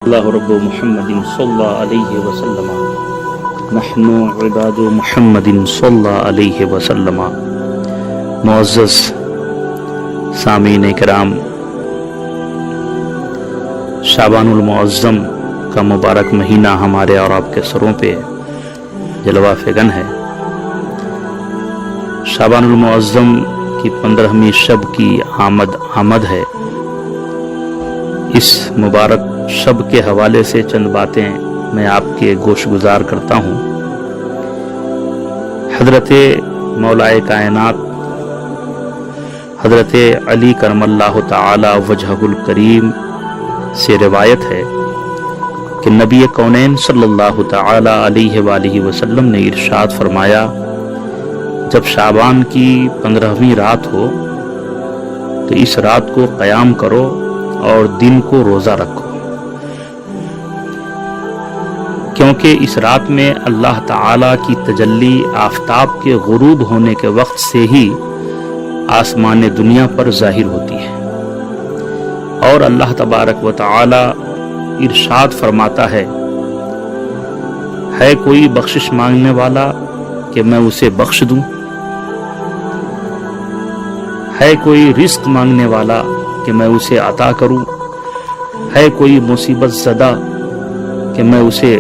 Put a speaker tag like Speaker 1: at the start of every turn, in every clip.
Speaker 1: اللہ رب محمد صلی اللہ علیہ وسلم نحن عباد محمد صلی اللہ علیہ وسلم۔ معزز سامعین کرام، شعبان المعظم کا مبارک مہینہ ہمارے اور آپ کے سروں پہ جلوہ فگن ہے۔ شعبان المعظم کی 15ویں شب کی آمد ہے۔ اس مبارک شب کے حوالے سے چند باتیں میں آپ کے گوش گزار کرتا ہوں۔ حضرت مولائے کائنات حضرت علی کرم اللہ تعالی وجہہ الکریم سے روایت ہے کہ نبی کونین صلی اللہ تعالی علیہ وآلہ وسلم نے ارشاد فرمایا، جب شعبان کی 15ویں رات ہو تو اس رات کو قیام کرو اور دن کو روزہ رکھو، کیونکہ اس رات میں اللہ تعالی کی تجلی آفتاب کے غروب ہونے کے وقت سے ہی آسمان دنیا پر ظاہر ہوتی ہے، اور اللہ تبارک و تعالی ارشاد فرماتا ہے کوئی بخشش مانگنے والا کہ میں اسے بخش دوں، ہے کوئی رزق مانگنے والا کہ میں اسے عطا کروں، ہے کوئی مصیبت زدہ کہ میں اسے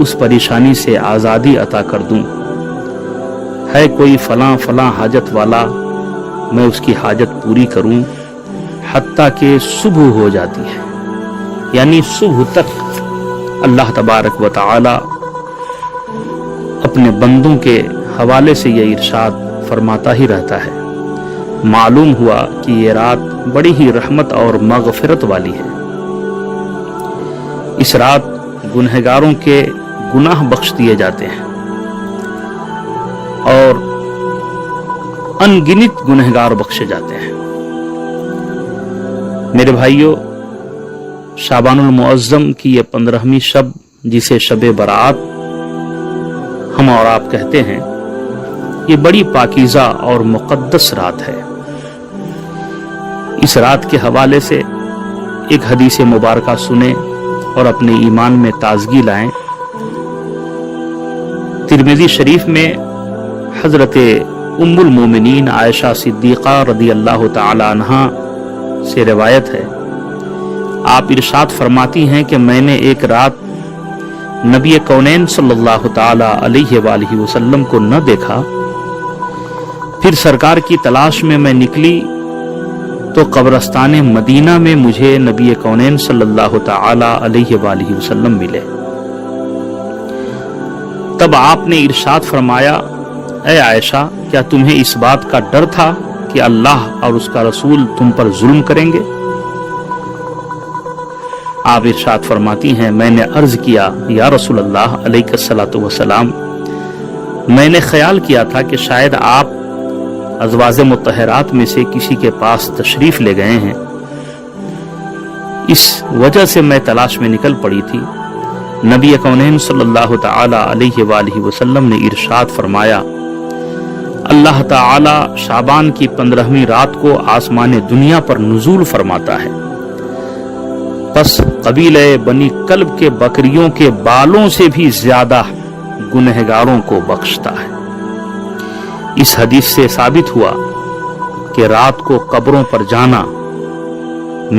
Speaker 1: اس پریشانی سے آزادی عطا کر دوں، ہے کوئی فلاں حاجت والا میں اس کی حاجت پوری کروں، حتیٰ کہ صبح ہو جاتی ہے، یعنی صبح تک اللہ تبارک و تعالی اپنے بندوں کے حوالے سے یہ ارشاد فرماتا ہی رہتا ہے۔ معلوم ہوا کہ یہ رات بڑی ہی رحمت اور مغفرت والی ہے۔ اس رات گنہگاروں کے گناہ بخش دیے جاتے ہیں، اور ان گنت گنہگار بخشے جاتے ہیں۔ میرے بھائیو، شعبان المعظم کی یہ 15ویں شب، جسے شب برات ہم اور آپ کہتے ہیں، یہ بڑی پاکیزہ اور مقدس رات ہے۔ اس رات کے حوالے سے ایک حدیث مبارکہ سنیں اور اپنے ایمان میں تازگی لائیں۔ ترمذی شریف میں حضرت ام المومنین عائشہ صدیقہ رضی اللہ تعالی عنہا سے روایت ہے، آپ ارشاد فرماتی ہیں کہ میں نے ایک رات نبی کونین صلی اللہ تعالی علیہ وآلہ وسلم کو نہ دیکھا، پھر سرکار کی تلاش میں میں نکلی تو قبرستان مدینہ میں مجھے نبی کونین صلی اللہ تعالی علیہ وآلہ وسلم ملے۔ تب آپ نے ارشاد فرمایا، اے عائشہ، کیا تمہیں اس بات کا ڈر تھا کہ اللہ اور اس کا رسول تم پر ظلم کریں گے؟ آپ ارشاد فرماتی ہیں، میں نے عرض کیا، یا رسول اللہ علیہ الصلوۃ والسلام، میں نے خیال کیا تھا کہ شاید آپ ازواج مطہرات میں سے کسی کے پاس تشریف لے گئے ہیں، اس وجہ سے میں تلاش میں نکل پڑی تھی۔ نبی کونین صلی اللہ تعالی علیہ وآلہ وسلم نے ارشاد فرمایا، اللہ تعالی شعبان کی 15ویں رات کو آسمان دنیا پر نزول فرماتا ہے، پس قبیلہ بنی کلب کے بکریوں کے بالوں سے بھی زیادہ گنہگاروں کو بخشتا ہے۔ اس حدیث سے ثابت ہوا کہ رات کو قبروں پر جانا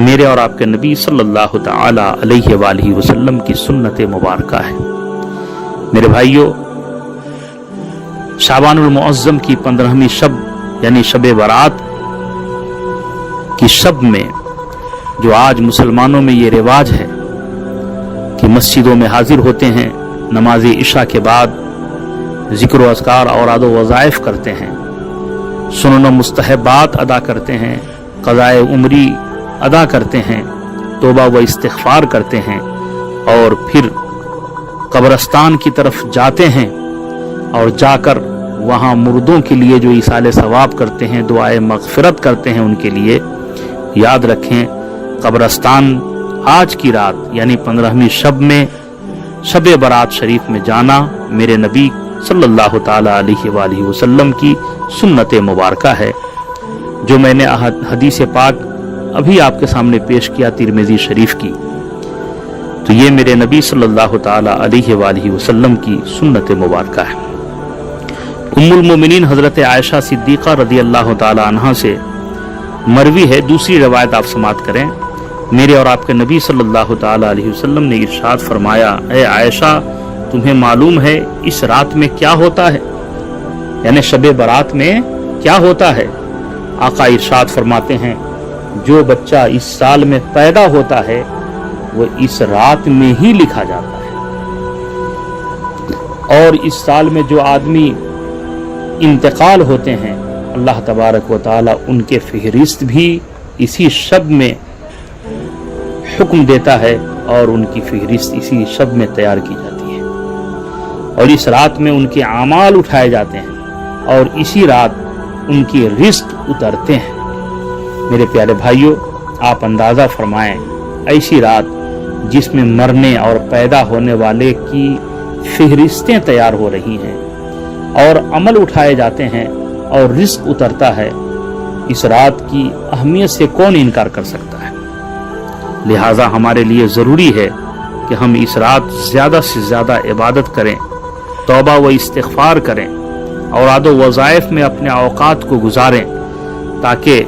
Speaker 1: میرے اور آپ کے نبی صلی اللہ تعالی علیہ وآلہ وسلم کی سنت مبارکہ ہے۔ میرے بھائیو، شعبان المعظم کی 15ویں شب یعنی شب برات کی شب میں جو آج مسلمانوں میں یہ رواج ہے کہ مسجدوں میں حاضر ہوتے ہیں، نماز عشاء کے بعد ذکر و اذکار اوراد و وظائف کرتے ہیں، سنن و مستحبات ادا کرتے ہیں، قضائے عمری ادا کرتے ہیں، توبہ و استغفار کرتے ہیں، اور پھر قبرستان کی طرف جاتے ہیں اور جا کر وہاں مردوں کے لیے جو ایصال ثواب کرتے ہیں، دعائے مغفرت کرتے ہیں ان کے لیے۔ یاد رکھیں، قبرستان آج کی رات یعنی 15ویں شب میں شب برات شریف میں جانا میرے نبی صلی اللہ تعالی علیہ وآلہ وسلم کی سنت مبارکہ ہے، جو میں نے حدیث پاک ابھی آپ کے سامنے پیش کیا ترمذی شریف کی۔ تو یہ میرے نبی صلی اللہ تعالی علیہ وآلہ وسلم کی سنت مبارکہ ہے۔ ام المومنین حضرت عائشہ صدیقہ رضی اللہ تعالی عنہا سے مروی ہے، دوسری روایت آپ سماعت کریں، میرے اور آپ کے نبی صلی اللہ تعالی علیہ وسلم نے ارشاد فرمایا، اے عائشہ تمہیں معلوم ہے اس رات میں کیا ہوتا ہے، یعنی شب برات میں کیا ہوتا ہے؟ آقا ارشاد فرماتے ہیں جو بچہ اس سال میں پیدا ہوتا ہے وہ اس رات میں ہی لکھا جاتا ہے، اور اس سال میں جو آدمی انتقال ہوتے ہیں اللہ تبارک و تعالی ان کے فہرست بھی اسی شب میں حکم دیتا ہے اور ان کی فہرست اسی شب میں تیار کی جاتی ہے، اور اس رات میں ان کے اعمال اٹھائے جاتے ہیں اور اسی رات ان کی رزق اترتے ہیں۔ میرے پیارے بھائیوں، آپ اندازہ فرمائیں ایسی رات جس میں مرنے اور پیدا ہونے والے کی فہرستیں تیار ہو رہی ہیں اور عمل اٹھائے جاتے ہیں اور رزق اترتا ہے، اس رات کی اہمیت سے کون انکار کر سکتا ہے؟ لہٰذا ہمارے لیے ضروری ہے کہ ہم اس رات زیادہ سے زیادہ عبادت کریں، توبہ و استغفار کریں، اوراد و وظائف میں اپنے اوقات کو گزاریں، تاکہ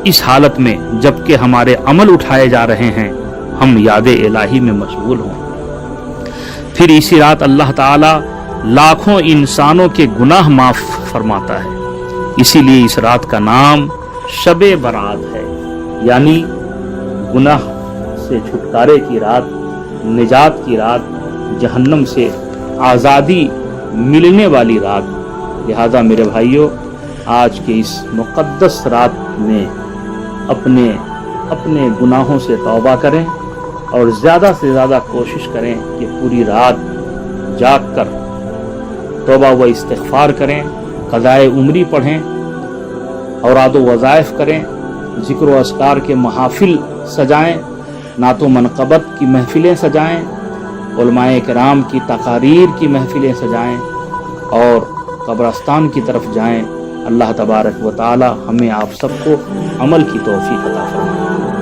Speaker 1: اس حالت میں جبکہ ہمارے عمل اٹھائے جا رہے ہیں ہم یاد الہی میں مشغول ہوں۔ پھر اسی رات اللہ تعالی لاکھوں انسانوں کے گناہ معاف فرماتا ہے، اسی لیے اس رات کا نام شب برات ہے، یعنی گناہ سے چھٹکارے کی رات، نجات کی رات، جہنم سے آزادی ملنے والی رات۔ لہذا میرے بھائیوں، آج کے اس مقدس رات میں اپنے گناہوں سے توبہ کریں اور زیادہ سے زیادہ کوشش کریں کہ پوری رات جاگ کر توبہ و استغفار کریں، قضائے عمری پڑھیں، اوراد و وظائف کریں، ذکر و اذکار کے محافل سجائیں، نعت و منقبت کی محفلیں سجائیں، علماء کرام کی تقاریر کی محفلیں سجائیں اور قبرستان کی طرف جائیں۔ اللہ تبارک و تعالی ہمیں آپ سب کو عمل کی توفیق عطا فرمائے۔